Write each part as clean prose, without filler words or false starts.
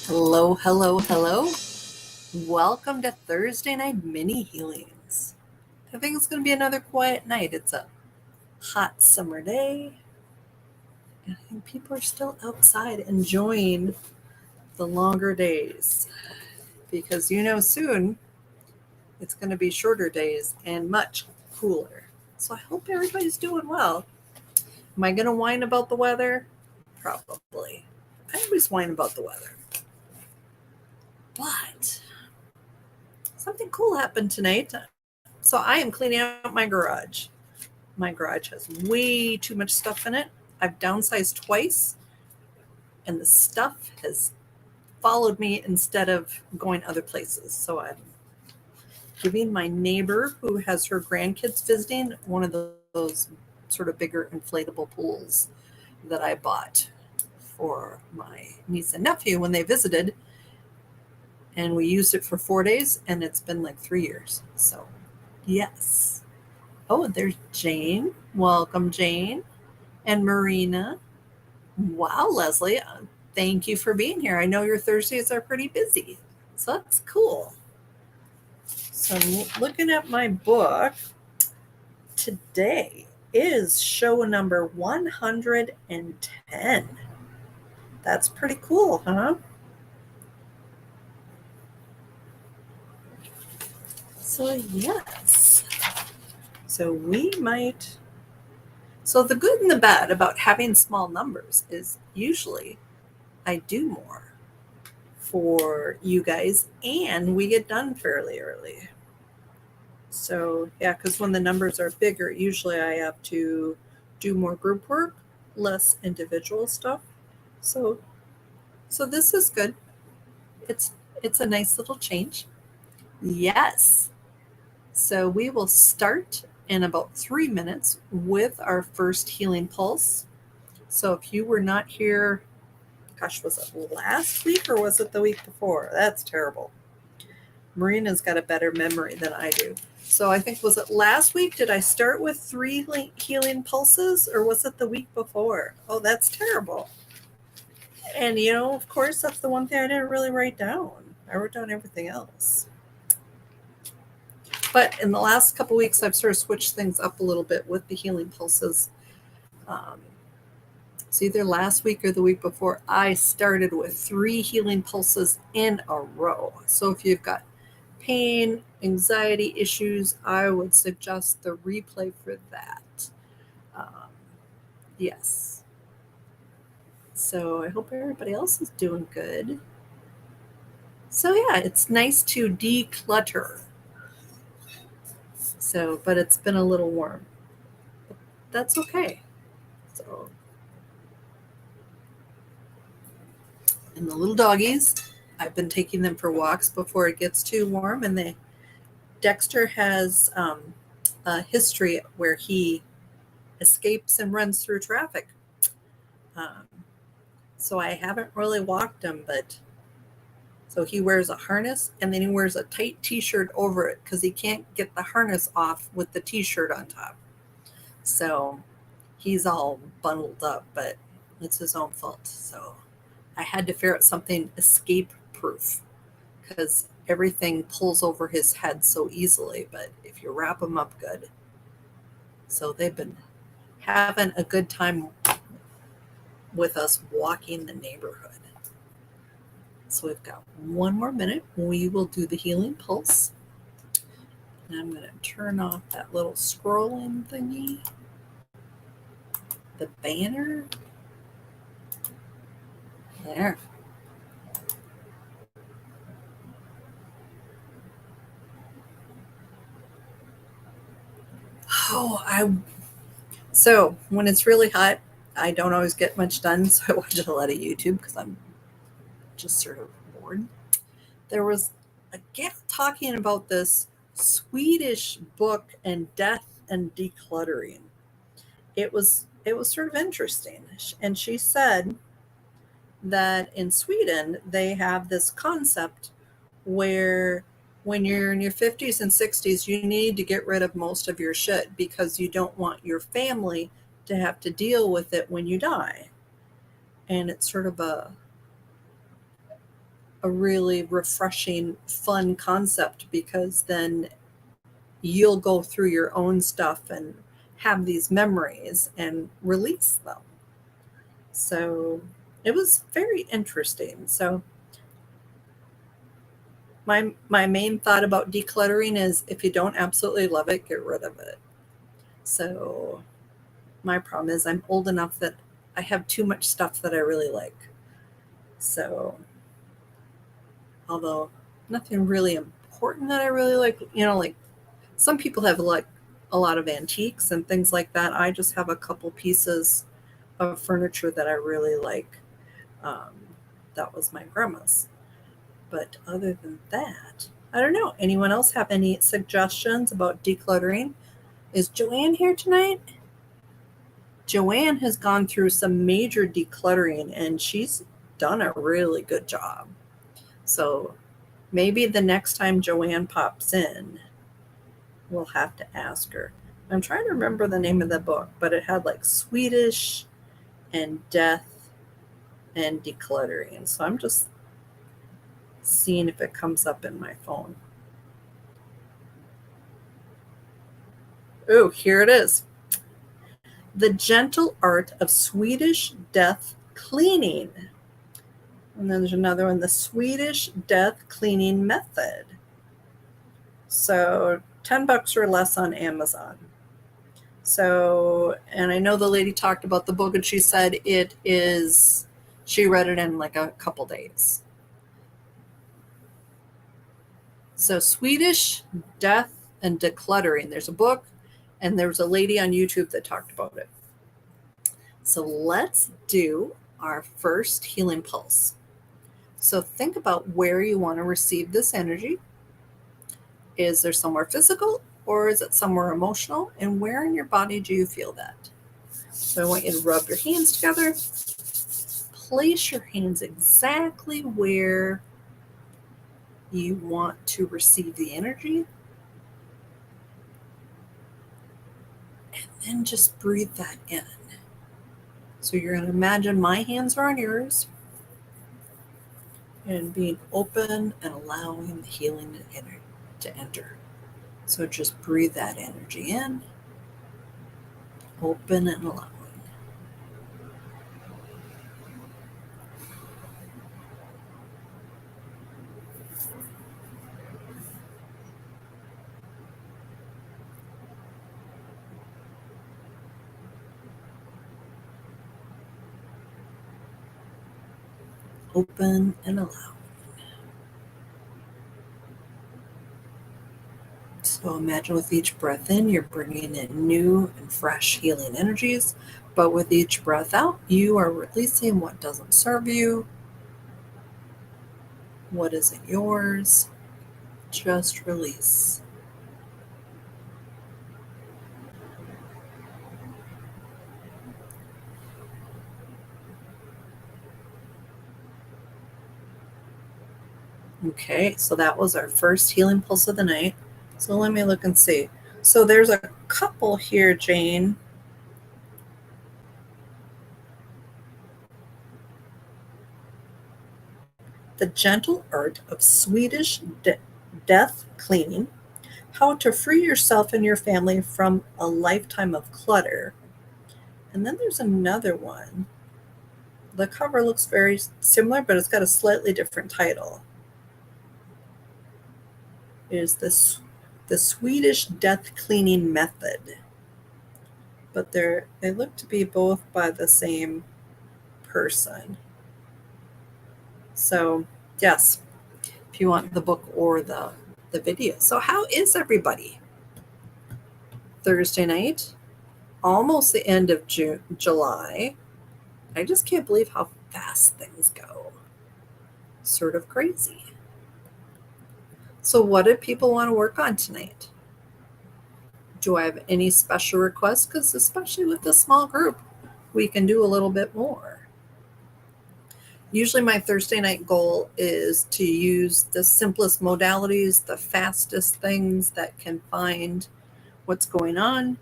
Hello, hello, hello. Welcome to Thursday night mini healings. I think it's going to be another quiet night. It's a hot summer day. And I think people are still outside enjoying the longer days because soon it's going to be shorter days and much cooler. So I hope everybody's doing well. Am I going to whine about the weather? Probably. I always whine about the weather. But something cool happened tonight. So I am cleaning out my garage. My garage has way too much stuff in it. I've downsized twice, and the stuff has followed me instead of going other places. So I'm giving my neighbor who has her grandkids visiting one of those sort of bigger inflatable pools that I bought for my niece and nephew when they visited. And we used it for 4 days, and it's been like 3 years. So, yes. Oh, there's Jane. Welcome, Jane. And Marina. Wow, Leslie. Thank you for being here. I know your Thursdays are pretty busy. So that's cool. So I'm looking at my book. Today is show number 110. That's pretty cool, huh? So, yes. So we might. So the good and the bad about having small numbers is usually I do more for you guys and we get done fairly early. So yeah, because when the numbers are bigger, usually I have to do more group work, less individual stuff. So this is good. It's a nice little change. Yes. So we will start in about 3 minutes with our first healing pulse. So if you were not here, gosh, was it last week or was it the week before? That's terrible. Marina's got a better memory than I do. So I think, was it last week? Did I start with 3 healing pulses or was it the week before? Oh, that's terrible. And, of course, that's the one thing I didn't really write down. I wrote down everything else. But in the last couple weeks, I've sort of switched things up a little bit with the healing pulses. So either last week or the week before, I started with 3 healing pulses in a row. So if you've got pain, anxiety issues, I would suggest the replay for that. Yes. So I hope everybody else is doing good. So yeah, it's nice to declutter. So, but it's been a little warm. That's okay. So, and the little doggies, I've been taking them for walks before it gets too warm, and Dexter has a history where he escapes and runs through traffic. So I haven't really walked him, but so he wears a harness and then he wears a tight t-shirt over it because he can't get the harness off with the t-shirt on top. So he's all bundled up, but it's his own fault. So I had to figure out something escape proof because everything pulls over his head so easily, but if you wrap him up good. So they've been having a good time with us walking the neighborhood. So we've got 1 more minute. We will do the healing pulse. And I'm going to turn off that little scrolling thingy. The banner. There. So when it's really hot, I don't always get much done, so I watch a lot of YouTube because I'm just sort of bored. There was a gal talking about this Swedish book and death and decluttering. It was sort of interesting, and she said that in Sweden they have this concept where when you're in your 50s and 60s, you need to get rid of most of your shit because you don't want your family to have to deal with it when you die. And it's sort of a really refreshing, fun concept, because then you'll go through your own stuff and have these memories and release them. So it was very interesting. So my main thought about decluttering is, if you don't absolutely love it, get rid of it. So my problem is, I'm old enough that I have too much stuff that I really like. So although nothing really important that I really like, like some people have like a lot of antiques and things like that. I just have a couple pieces of furniture that I really like. Um, that was my grandma's. But other than that, I don't know. Anyone else have any suggestions about decluttering? Is Joanne here tonight? Joanne has gone through some major decluttering and she's done a really good job. So maybe the next time Joanne pops in, we'll have to ask her. I'm trying to remember the name of the book, but it had like Swedish and death and decluttering. So I'm just seeing if it comes up in my phone. Oh, here it is. The Gentle Art of Swedish Death Cleaning. And then there's another one, The Swedish Death Cleaning Method. So $10 or less on Amazon. So, and I know the lady talked about the book and she said she read it in like a couple days. So Swedish Death and Decluttering. There's a book and there's a lady on YouTube that talked about it. So let's do our first healing pulse. So think about where you want to receive this energy. Is there somewhere physical or is it somewhere emotional? And where in your body do you feel that? So I want you to rub your hands together. Place your hands exactly where you want to receive the energy. And then just breathe that in. So you're going to imagine my hands are on yours and being open and allowing the healing to enter. So just breathe that energy in, open and allowing. Open and allowing. So imagine with each breath in, you're bringing in new and fresh healing energies. But with each breath out, you are releasing what doesn't serve you, what isn't yours. Just release. Okay, so that was our first healing pulse of the night. So let me look and see. So there's a couple here, Jane. The Gentle Art of Swedish Death Cleaning. How to free yourself and your family from a lifetime of clutter. And then there's another one. The cover looks very similar, but it's got a slightly different title. Is this the Swedish Death Cleaning Method? But they look to be both by the same person. So yes, if you want the book or the video. So how is everybody? Thursday night, almost the end of July. I just can't believe how fast things go. Sort of crazy. So what did people want to work on tonight? Do I have any special requests? Because especially with this small group, we can do a little bit more. Usually my Thursday night goal is to use the simplest modalities, the fastest things that can find what's going on.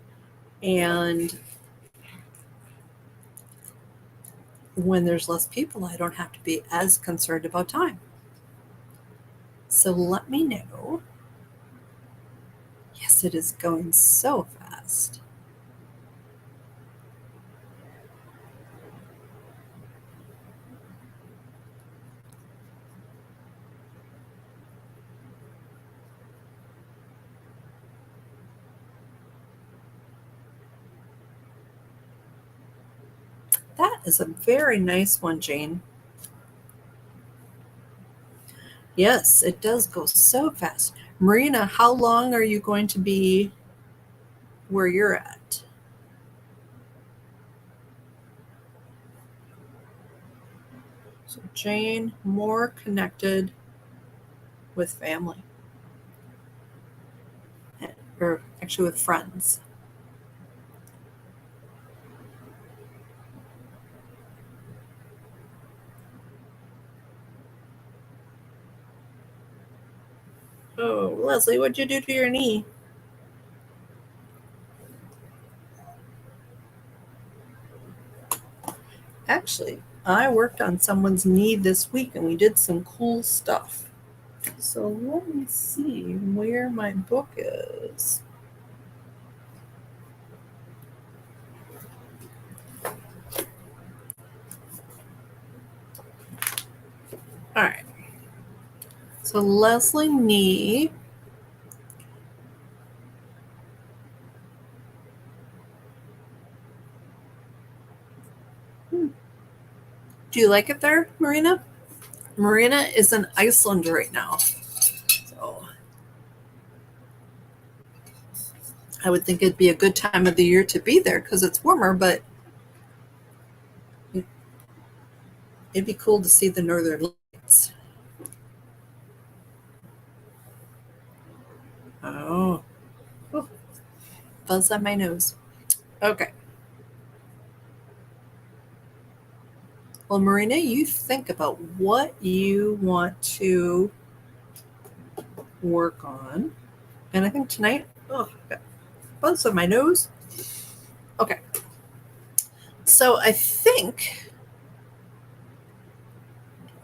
And when there's less people, I don't have to be as concerned about time. So let me know. Yes, it is going so fast. That is a very nice one, Jane. Yes, it does go so fast. Marina, how long are you going to be where you're at? So Jane, more connected with family, or actually with friends. Oh, Leslie, what'd you do to your knee? Actually, I worked on someone's knee this week and we did some cool stuff. So let me see where my book is. All right. So Leslie knee. Do you like it there, Marina? Marina is in Iceland right now. So I would think it'd be a good time of the year to be there because it's warmer, but it'd be cool to see the northern lights. Oh, buzz on my nose. Okay. Well, Marina, you think about what you want to work on. And I think tonight, oh, got buzz on my nose. Okay. So I think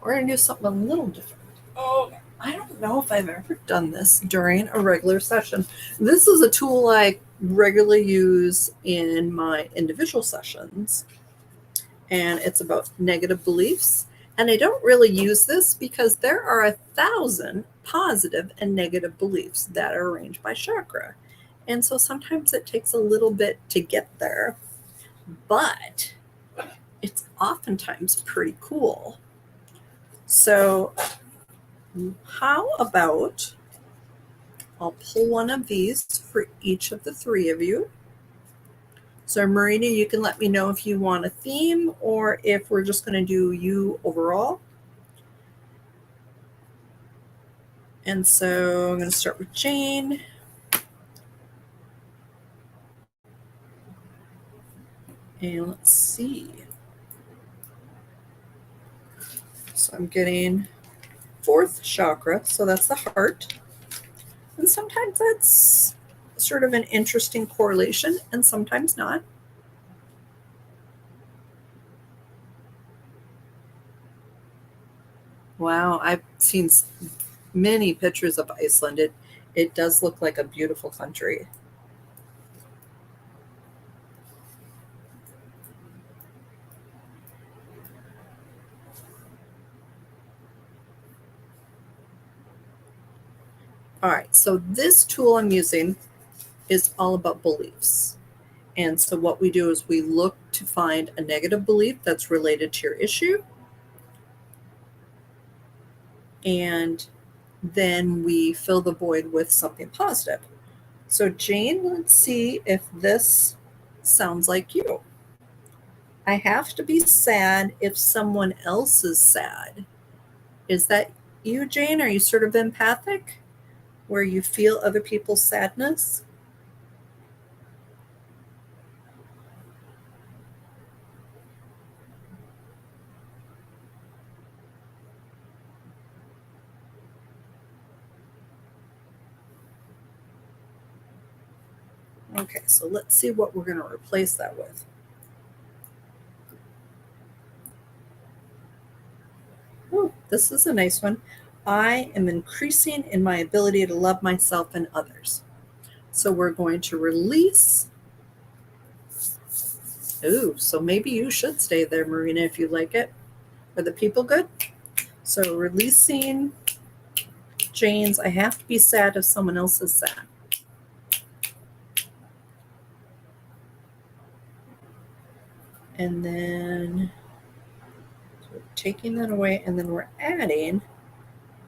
we're going to do something a little different. Oh, I don't know if I've ever done this during a regular session. This is a tool I regularly use in my individual sessions, and it's about negative beliefs. And I don't really use this because there are 1,000 positive and negative beliefs that are arranged by chakra. And so sometimes it takes a little bit to get there, but it's oftentimes pretty cool. So how about I'll pull one of these for each of the three of you. So Marina, you can let me know if you want a theme or if we're just going to do you overall. And so I'm going to start with Jane. And let's see. So I'm getting fourth chakra, so that's the heart. And sometimes that's sort of an interesting correlation and sometimes not. Wow, I've seen many pictures of Iceland. It does look like a beautiful country. All right, so this tool I'm using is all about beliefs. And so what we do is we look to find a negative belief that's related to your issue. And then we fill the void with something positive. So Jane, let's see if this sounds like you. I have to be sad if someone else is sad. Is that you, Jane? Are you sort of empathic where you feel other people's sadness? Okay, so let's see what we're going to replace that with. Ooh, this is a nice one. I am increasing in my ability to love myself and others. So we're going to release. Ooh, so maybe you should stay there, Marina, if you like it. Are the people good? So releasing Jane's, I have to be sad if someone else is sad. And then so we're taking that away, and then we're adding,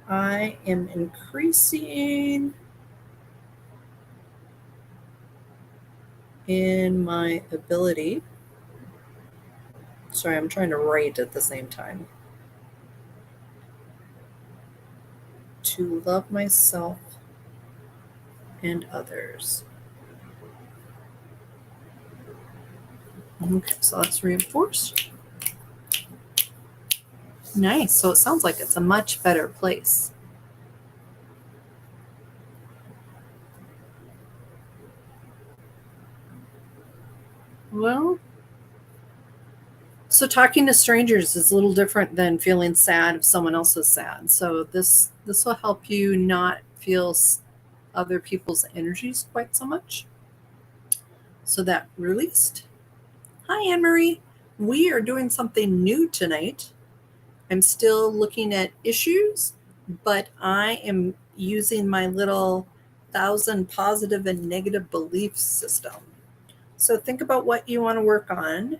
I am increasing in my ability. Sorry, I'm trying to write at the same time. To love myself and others. Okay, so that's reinforced. Nice. So it sounds like it's a much better place. Well, so talking to strangers is a little different than feeling sad if someone else is sad. So this will help you not feel other people's energies quite so much. So that released. Hi, Anne Marie. We are doing something new tonight. I'm still looking at issues, but I am using my little 1,000 positive and negative belief system. So think about what you want to work on.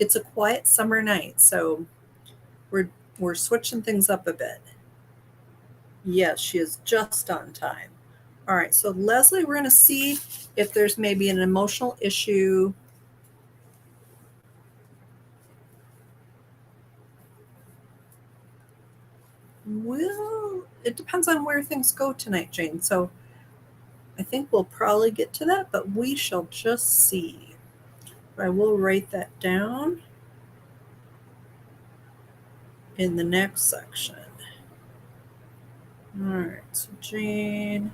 It's a quiet summer night, so we're switching things up a bit. Yes, she is just on time. All right, so Leslie, we're going to see if there's maybe an emotional issue. Well, it depends on where things go tonight, Jane. So I think we'll probably get to that, but we shall just see. I will write that down in the next section. All right, so Jane,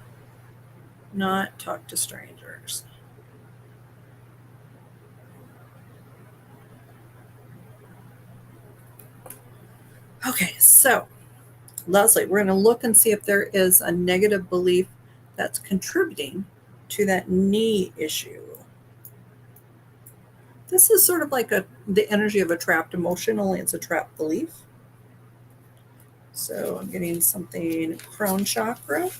not talk to strangers. Okay, so Leslie, we're going to look and see if there is a negative belief that's contributing to that knee issue. This is sort of like the energy of a trapped emotion, only it's a trapped belief. So I'm getting something crown chakra.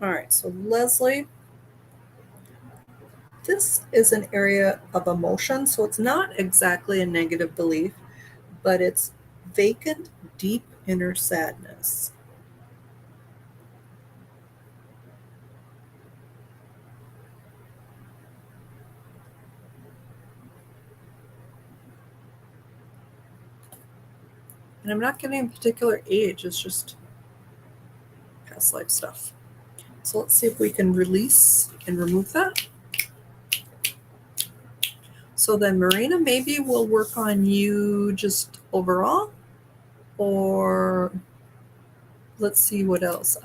All right, so Leslie, this is an area of emotion, so it's not exactly a negative belief, but it's vacant, deep inner sadness. And I'm not getting a particular age, it's just past life stuff. So let's see if we can release and remove that. So then, Marina, maybe we'll work on you just overall, or let's see what else.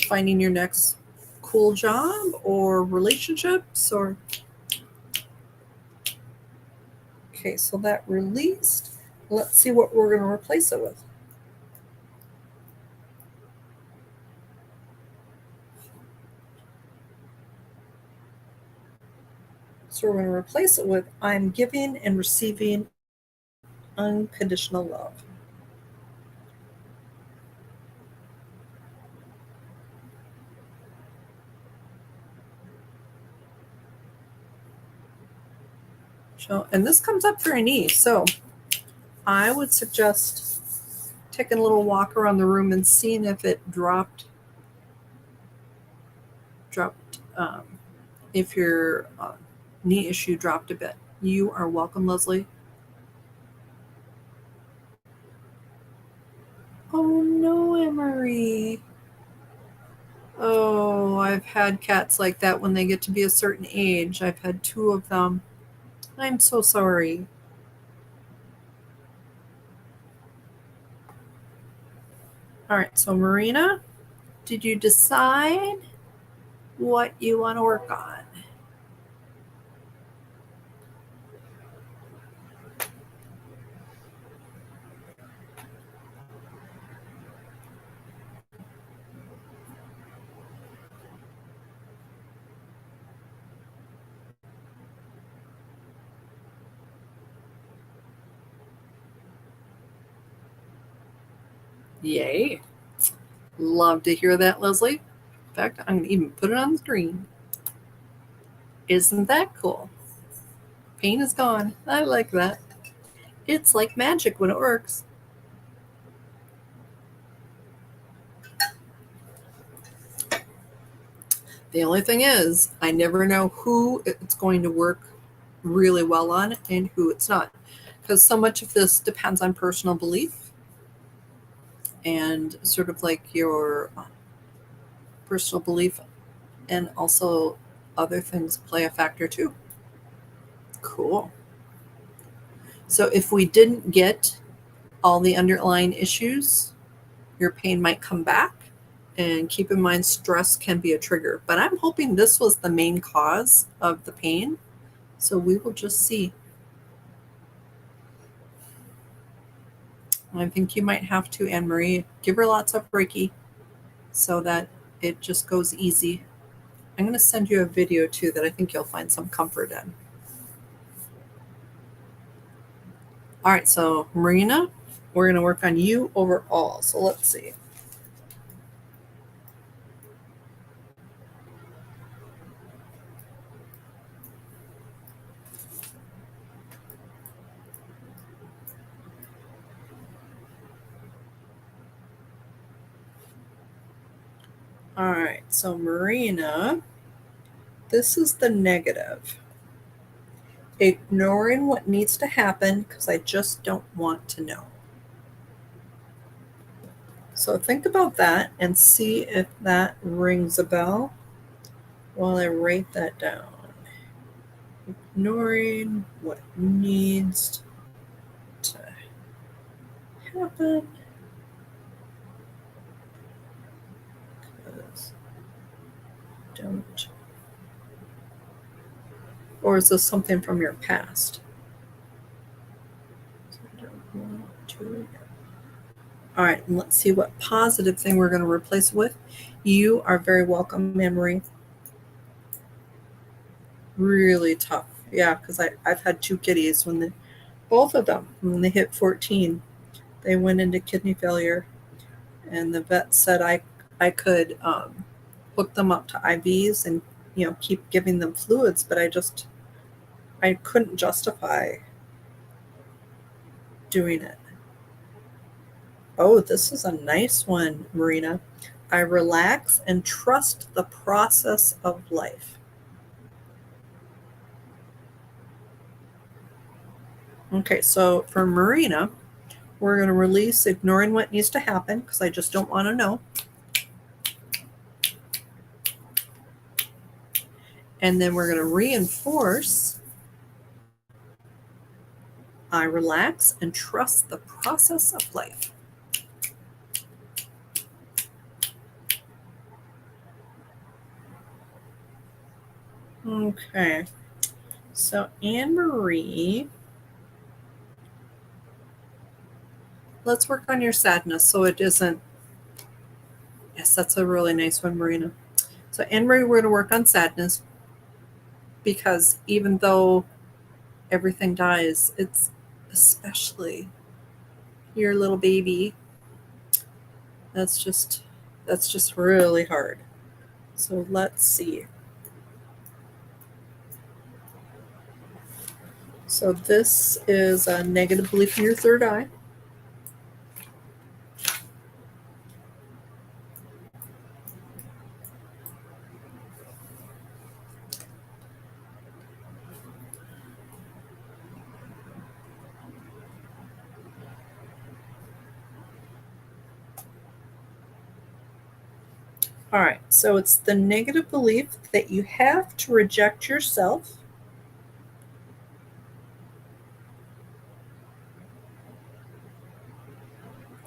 Finding your next cool job or relationships, or okay. So that released. Let's see what we're going to replace it with. So we're going to replace it with I'm giving and receiving unconditional love. So, and this comes up for a knee. So I would suggest taking a little walk around the room and seeing if it dropped, if your knee issue dropped a bit. You are welcome, Leslie. Oh no, Emery. Oh, I've had cats like that when they get to be a certain age. I've had 2 of them. I'm so sorry. All right, so Marina, did you decide what you want to work on? Yay. Love to hear that, Leslie. In fact, I'm going to even put it on the screen. Isn't that cool? Pain is gone. I like that. It's like magic when it works. The only thing is, I never know who it's going to work really well on and who it's not. Because so much of this depends on personal belief and sort of like your personal belief, and also other things play a factor too. Cool. So if we didn't get all the underlying issues, your pain might come back. And keep in mind, stress can be a trigger. But I'm hoping this was the main cause of the pain. So we will just see. I think you might have to, Anne Marie, give her lots of Reiki so that it just goes easy. I'm going to send you a video too that I think you'll find some comfort in. All right, so Marina, we're going to work on you overall. So let's see. All right, so Marina, this is the negative. Ignoring what needs to happen because I just don't want to know. So think about that and see if that rings a bell while I write that down. Ignoring what needs to happen because don't. Or is this something from your past? I don't want to. All right, and let's see what positive thing we're going to replace it with. You are very welcome, Anne-Marie. Really tough. Yeah, because I've had 2 kitties both of them, when they hit 14, they went into kidney failure. And the vet said I could hook them up to IVs and keep giving them fluids, but I couldn't justify doing it. Oh, this is a nice one, Marina. I relax and trust the process of life. Okay, so for Marina, we're going to release ignoring what needs to happen because I just don't want to know. And then we're going to reinforce I relax and trust the process of life. Okay, so Anne-Marie, let's work on your sadness so it isn't. Yes, that's a really nice one, Marina. So Anne-Marie, we're going to work on sadness because even though everything dies, it's especially your little baby. That's just really hard. So let's see. So this is a negative belief in your third eye. All right, so it's the negative belief that you have to reject yourself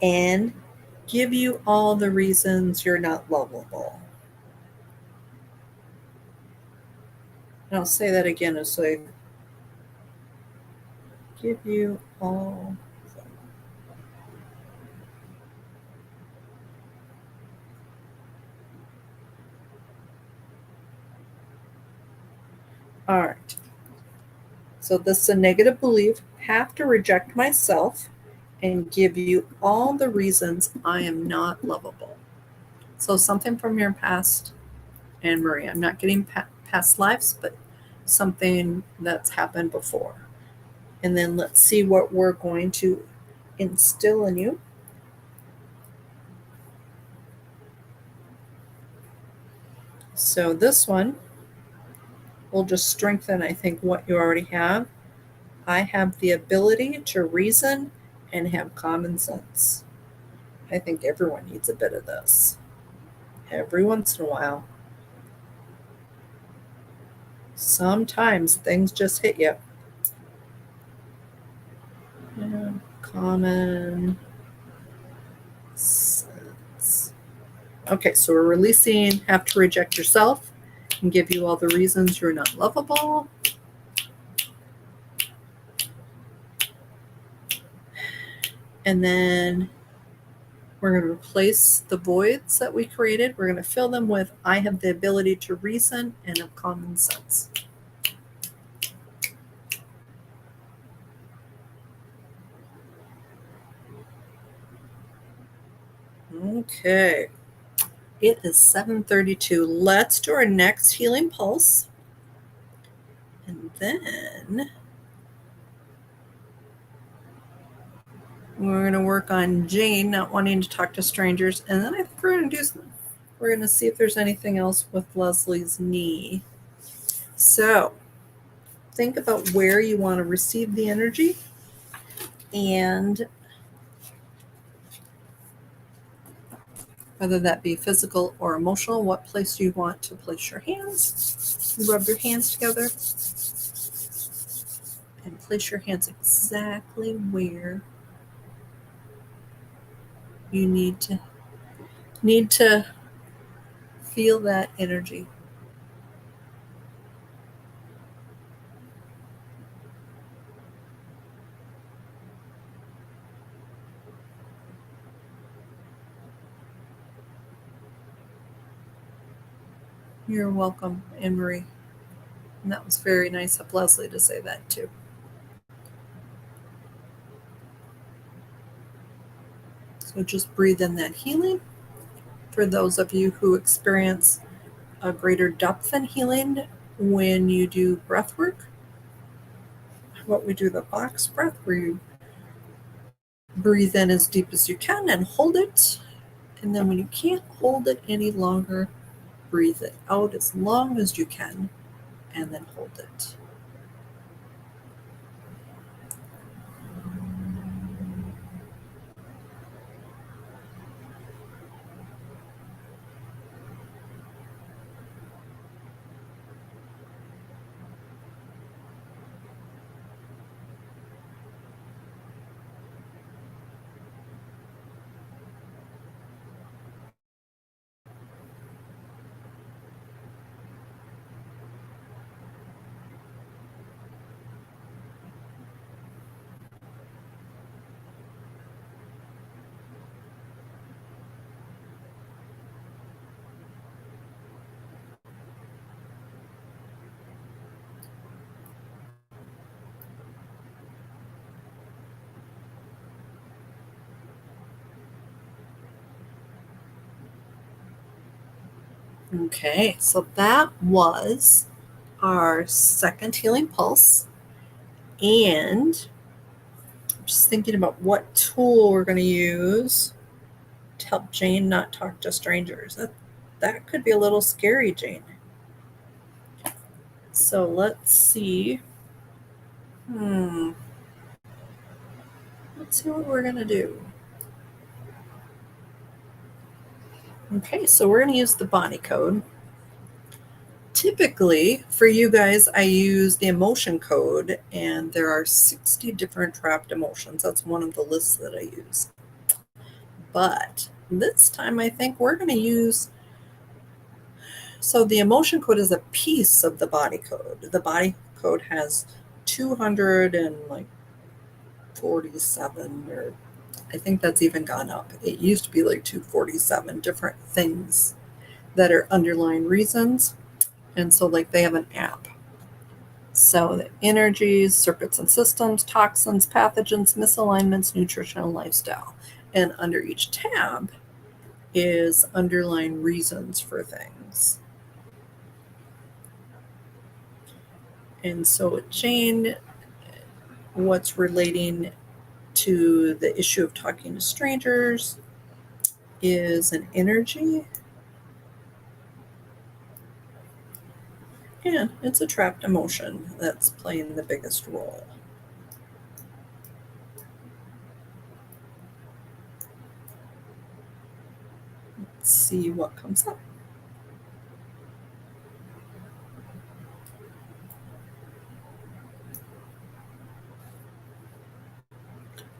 and give you all the reasons you're not lovable. And I'll say that again as I give you all. All right. So this is a negative belief. Have to reject myself and give you all the reasons I am not lovable. So something from your past, Anne Marie. I'm not getting past lives, but something that's happened before. And then let's see what we're going to instill in you. So this one will just strengthen, I think, what you already have. I have the ability to reason and have common sense. I think everyone needs a bit of this every once in a while. Sometimes things just hit you. Yeah, common sense. Okay, so we're releasing have to reject yourself and give you all the reasons you're not lovable. And then we're going to replace the voids that we created. We're going to fill them with I have the ability to reason and have common sense. Okay. It is 7:32. Let's do our next healing pulse. And then we're going to work on Jane not wanting to talk to strangers. And then I think we're going to see if there's anything else with Leslie's knee. So think about where you want to receive the energy and whether that be physical or emotional, what place you want to place your hands. Rub your hands together and place your hands exactly where you need to feel that energy. You're welcome, Anne Marie. And that was very nice of Leslie to say that too. So just breathe in that healing. For those of you who experience a greater depth in healing when you do breath work, what we do the box breath, where you breathe in as deep as you can and hold it. And then when you can't hold it any longer, breathe it out as long as you can and then hold it. Okay, so that was our second healing pulse. And I'm just thinking about what tool we're going to use to help Jane not talk to strangers. That could be a little scary, Jane. So let's see. Let's see what we're going to do. Okay, so we're going to use the body code. Typically, for you guys, I use the emotion code, and there are 60 different trapped emotions. That's one of the lists that I use. But this time, I think we're going to use, so the emotion code is a piece of the body code. The body code has 247, or I think that's even gone up. It used to be like 247 different things that are underlying reasons. And so, like, they have an app. So, the energies, circuits and systems, toxins, pathogens, misalignments, nutrition, and lifestyle. And under each tab is underlying reasons for things. And so, Jane, what's relating to the issue of talking to strangers is an energy. And it's a trapped emotion that's playing the biggest role. Let's see what comes up.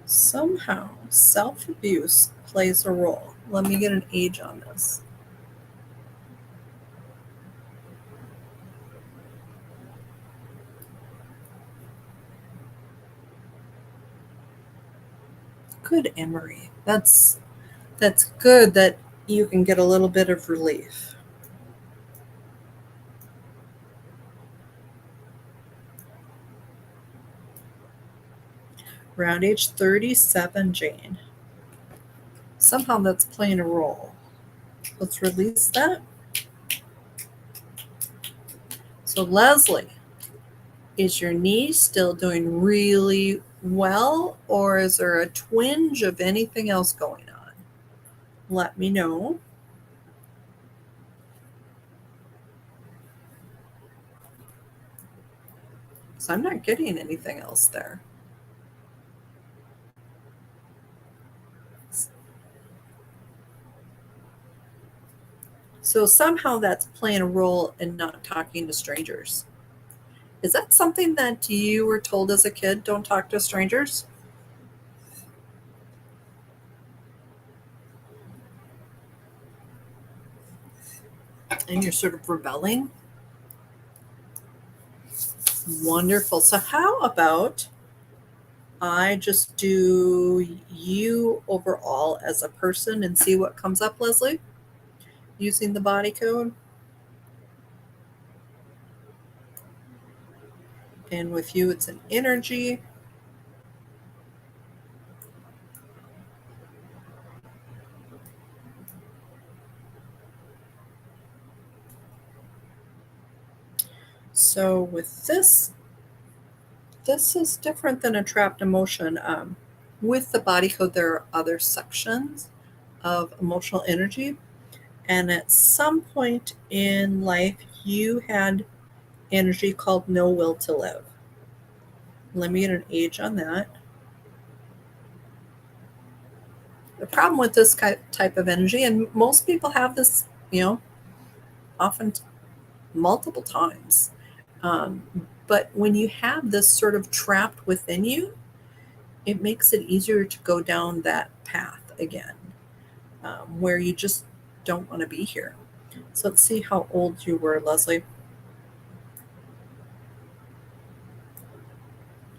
Somehow, self abuse plays a role. Let me get an age on this. Good, Emery. That's good that you can get a little bit of relief. Around age 37, Jane. Somehow that's playing a role. Let's release that. So, Leslie, is your knee still doing really well, or is there a twinge of anything else going on? Let me know. So, I'm not getting anything else there. So, somehow that's playing a role in not talking to strangers. Is that something that you were told as a kid? Don't talk to strangers? And you're sort of rebelling? Wonderful. So, how about I just do you overall as a person and see what comes up, Leslie, using the body code? And with you, it's an energy. So, with this is different than a trapped emotion. With the body code, there are other sections of emotional energy. And at some point in life, you had energy called no will to live. Let me get an age on that. The problem with this type of energy, and most people have this, often multiple times. But when you have this sort of trapped within you, it makes it easier to go down that path again, where you just don't want to be here. So let's see how old you were, Leslie.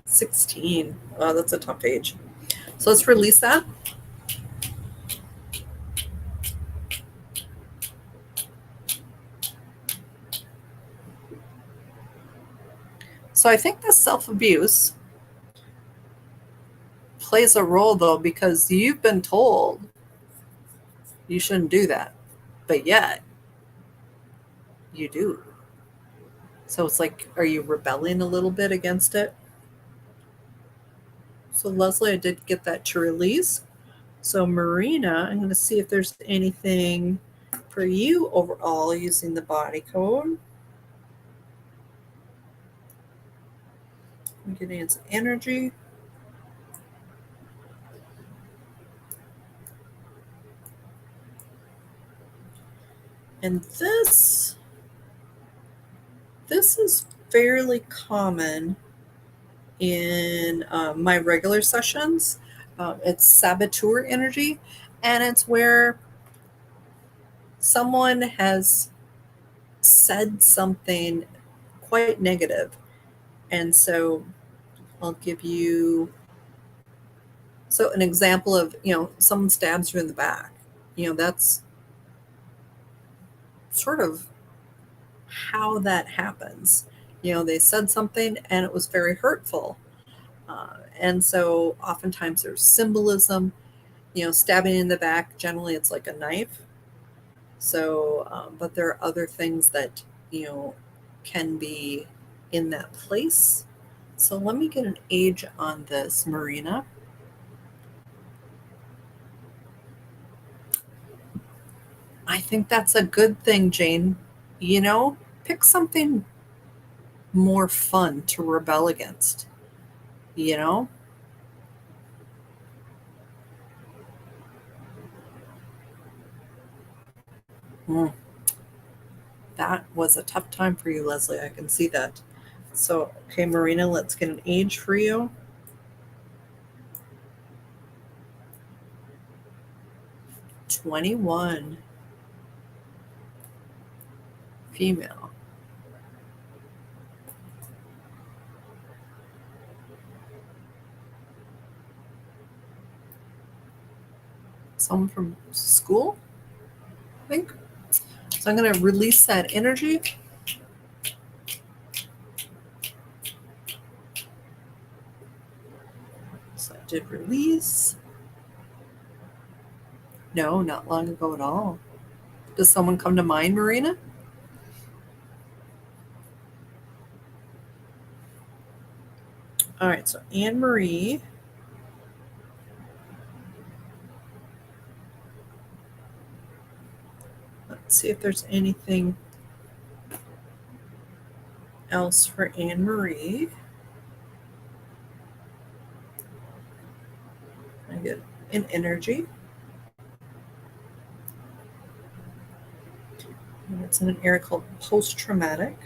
16. Wow, that's a tough age. So let's release that. So I think the self abuse plays a role, though, because you've been told you shouldn't do that, but yet you do. So it's like, are you rebelling a little bit against it? So, Leslie, I did get that to release. So, Marina, I'm going to see if there's anything for you overall using the body code. I'm getting its energy. And this is fairly common in my regular sessions. It's saboteur energy, and it's where someone has said something quite negative. And so I'll give you an example of, someone stabs you in the back. That's sort of how that happens. They said something and it was very hurtful. And so oftentimes there's symbolism, stabbing in the back, generally it's like a knife. So, but there are other things that, can be in that place. So let me get an age on this, Marina. I think that's a good thing, Jane. Pick something more fun to rebel against, you know? Mm, that was a tough time for you, Leslie. I can see that. So, okay, Marina, let's get an age for you. 21. Female. Someone from school, I think. So I'm going to release that energy. So I did release. No, not long ago at all. Does someone come to mind, Marina? All right, so Anne Marie. Let's see if there's anything else for Anne Marie. I get an energy. And it's in an area called post-traumatic.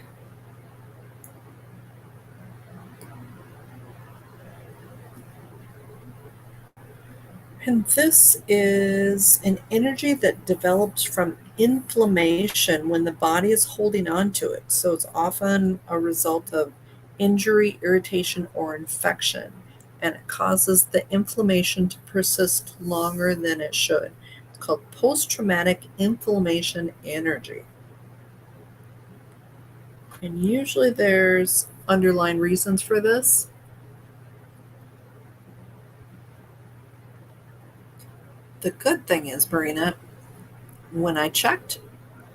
And this is an energy that develops from inflammation when the body is holding on to it. So it's often a result of injury, irritation, or infection. And it causes the inflammation to persist longer than it should. It's called post-traumatic inflammation energy. And usually there's underlying reasons for this. The good thing is, Marina, when I checked,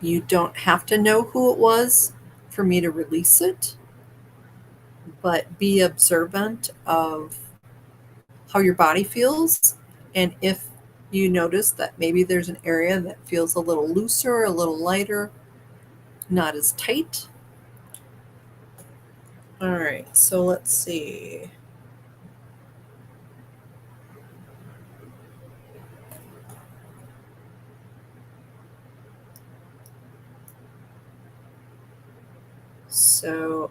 you don't have to know who it was for me to release it, but be observant of how your body feels. And if you notice that maybe there's an area that feels a little looser, a little lighter, not as tight. All right, so let's see. So,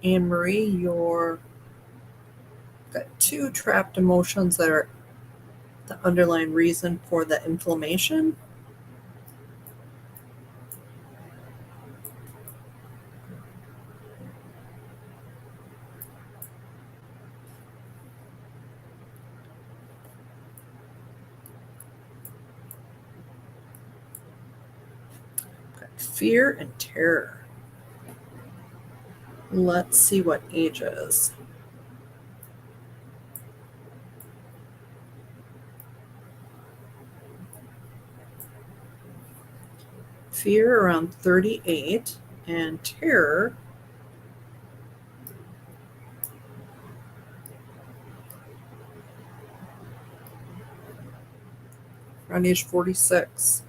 Anne Marie, you're got two trapped emotions that are the underlying reason for the inflammation. Fear and terror. Let's see what ages. Fear around 38 and terror around age 46.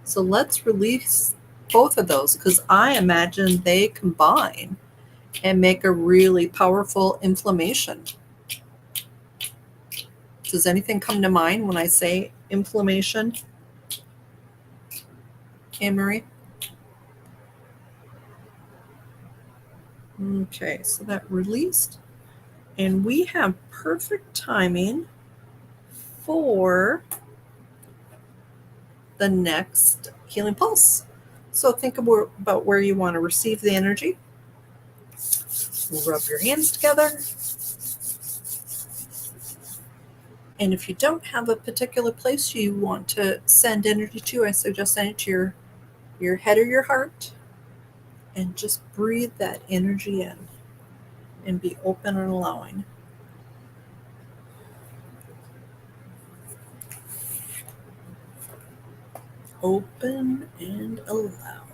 So let's release both of those because I imagine they combine and make a really powerful inflammation. Does anything come to mind when I say inflammation? Anne Marie? Okay, so that released. And we have perfect timing for the next healing pulse. So think about where you want to receive the energy. Rub your hands together. And if you don't have a particular place you want to send energy to, I suggest sending it to your head or your heart. And just breathe that energy in and be open and allowing. Open and allowing.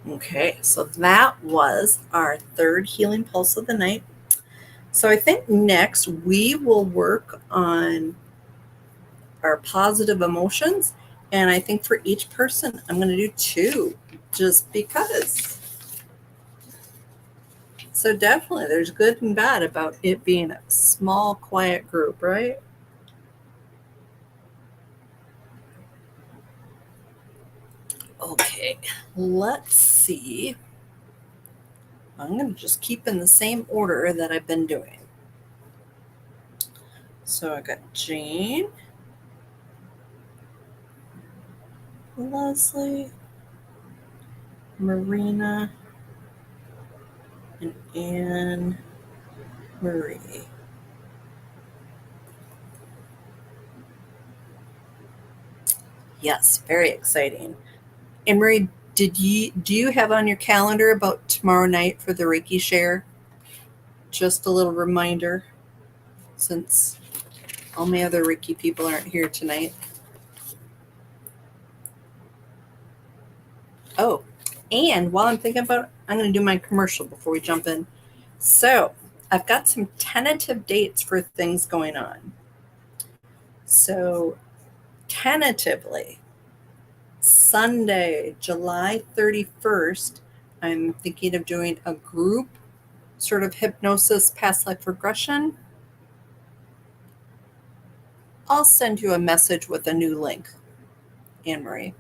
Okay, so that was our third healing pulse of the night. So I think next we will work on our positive emotions. And I think for each person, I'm going to do 2 just because. So definitely there's good and bad about it being a small, quiet group, right? Okay, let's see. I'm going to just keep in the same order that I've been doing. So I got Jane, Leslie, Marina, and Anne Marie. Yes, very exciting. Anne Marie, do you have on your calendar about tomorrow night for the Reiki share? Just a little reminder, since all my other Reiki people aren't here tonight. Oh, and while I'm thinking about it, I'm going to do my commercial before we jump in. So I've got some tentative dates for things going on. So tentatively, Sunday, July 31st, I'm thinking of doing a group sort of hypnosis past life regression. I'll send you a message with a new link, Anne Marie.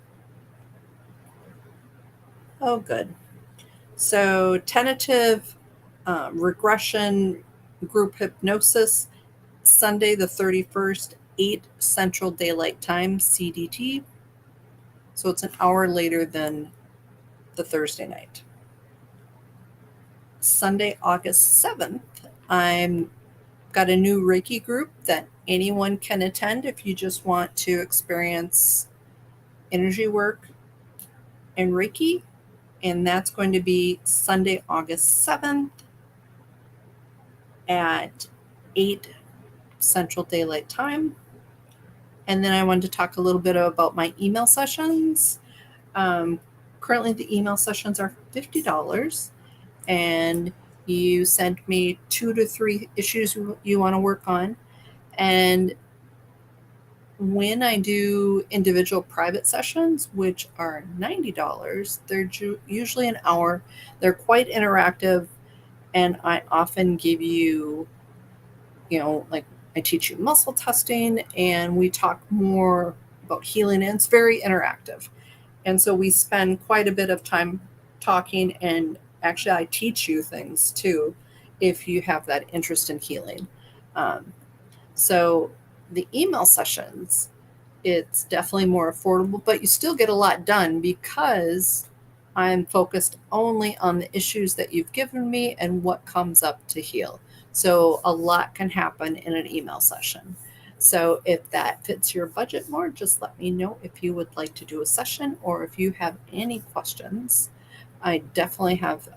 Oh, good. So tentative regression group hypnosis, Sunday the 31st, 8 Central Daylight Time, CDT. So it's an hour later than the Thursday night. Sunday, August 7th, I'm got a new Reiki group that anyone can attend if you just want to experience energy work and Reiki. And that's going to be Sunday, August 7th at 8 Central Daylight Time. And then I wanted to talk a little bit about my email sessions. Currently, the email sessions are $50, and you send me 2 to 3 issues you want to work on. And when I do individual private sessions, which are $90, they're usually an hour. They're quite interactive, and I often give you, like I teach you muscle testing, and we talk more about healing, and it's very interactive. And so we spend quite a bit of time talking, and actually I teach you things too if you have that interest in healing. So the email sessions, It's definitely more affordable, but you still get a lot done because I'm focused only on the issues that you've given me and what comes up to heal. So a lot can happen in an email session. So if that fits your budget more, just let me know if you would like to do a session or if you have any questions. I definitely have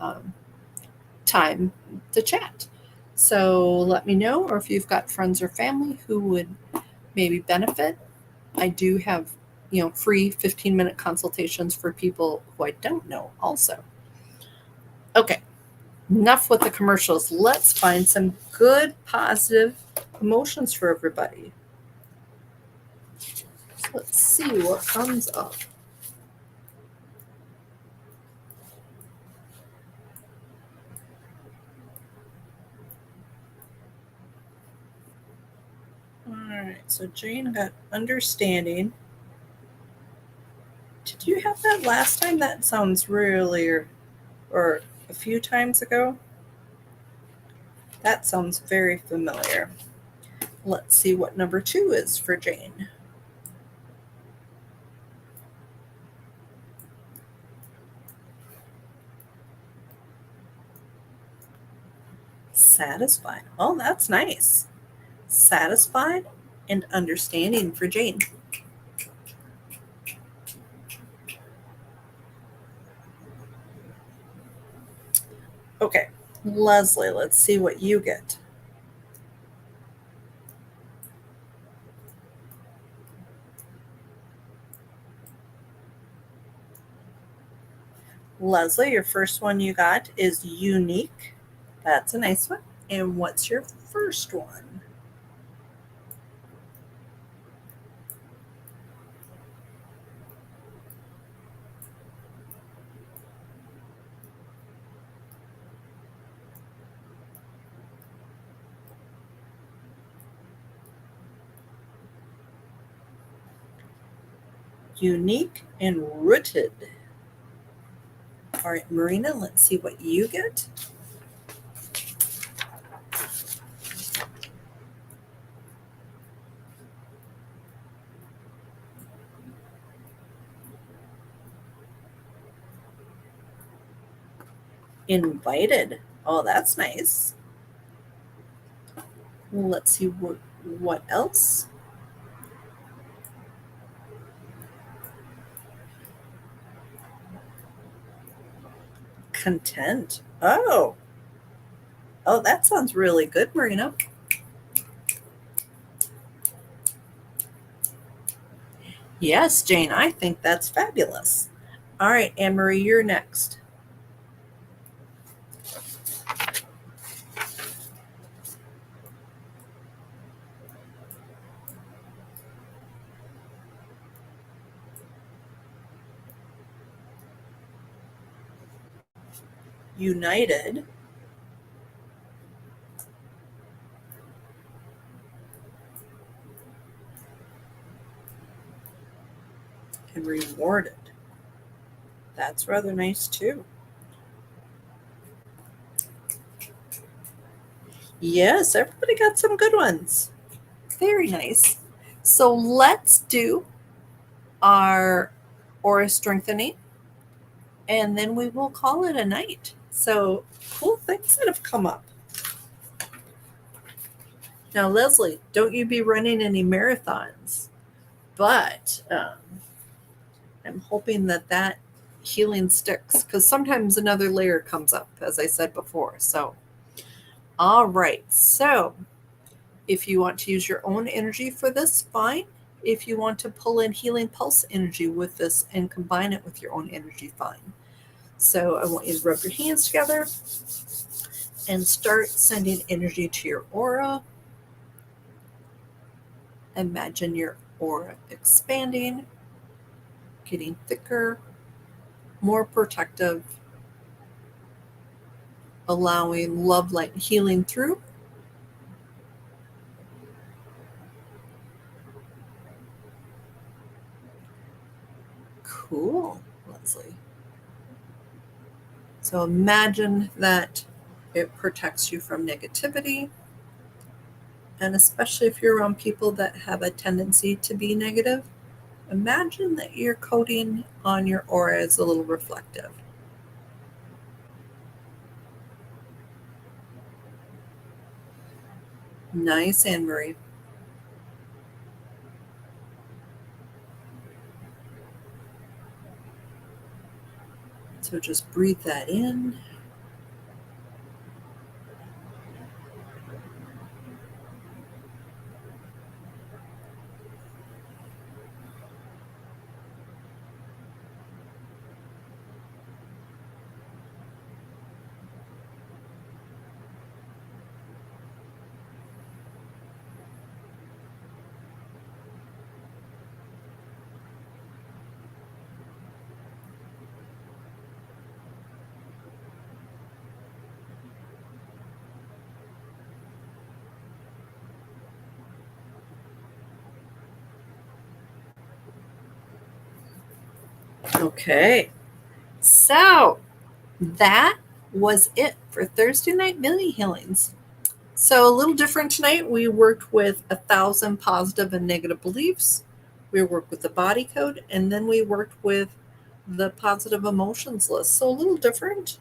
time to chat. So let me know, or if you've got friends or family who would maybe benefit. I do have, free 15-minute consultations for people who I don't know also. Okay, enough with the commercials. Let's find some good, positive emotions for everybody. So let's see what comes up. All right, so Jane got understanding. Did you have that last time? That sounds really, or a few times ago? That sounds very familiar. Let's see what number 2 is for Jane. Satisfied. Oh, that's nice. Satisfied and understanding for Jane. Okay, Leslie, let's see what you get. Leslie, your first one you got is unique. That's a nice one. And what's your first one? Unique and rooted. All right, Marina, let's see what you get. Invited. Oh, that's nice. Let's see what else. Content. Oh, that sounds really good, Marina. Yes, Jane, I think that's fabulous. All right, Anne Marie, you're next. United and rewarded. That's rather nice too. Yes, everybody got some good ones. Very nice. So let's do our aura strengthening and then we will call it a night. So cool things that have come up. Now, Leslie, don't you be running any marathons, but I'm hoping that healing sticks because sometimes another layer comes up, as I said before. So, all right. So, if you want to use your own energy for this, fine. If you want to pull in healing pulse energy with this and combine it with your own energy, fine. So, I want you to rub your hands together and start sending energy to your aura. Imagine your aura expanding, getting thicker, more protective, allowing love, light, and healing through. Cool, Leslie. So imagine that it protects you from negativity, and especially if you're around people that have a tendency to be negative, imagine that your coating on your aura is a little reflective. Nice, Anne Marie. So just breathe that in. Okay. So that was it for Thursday night mini healings. So a little different tonight. We worked with 1,000 positive and negative beliefs. We worked with the body code, and then we worked with the positive emotions list. So a little different.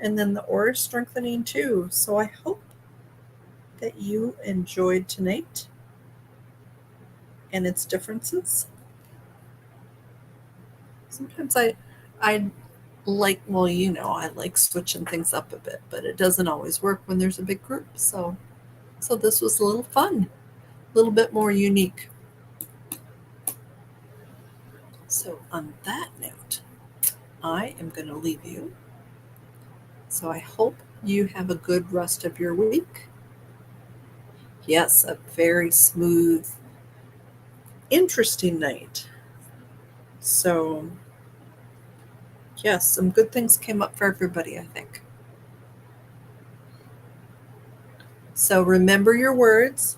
And then the aura strengthening too. So I hope that you enjoyed tonight and its differences. Sometimes I like, well, I like switching things up a bit, but it doesn't always work when there's a big group. So this was a little fun, a little bit more unique. So on that note, I am going to leave you. So I hope you have a good rest of your week. Yes, a very smooth, interesting night. So yes, some good things came up for everybody, I think. So remember your words.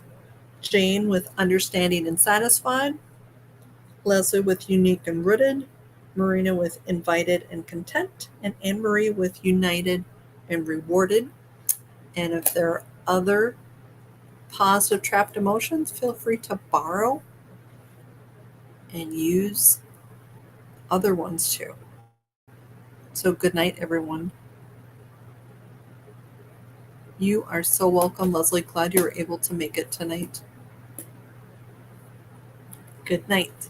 Jane with understanding and satisfied, Leslie with unique and rooted, Marina with invited and content, and Anne Marie with united and rewarded. And if there are other positive trapped emotions, feel free to borrow and use other ones too. So good night, everyone. You are so welcome, Leslie. Glad you were able to make it tonight. Good night.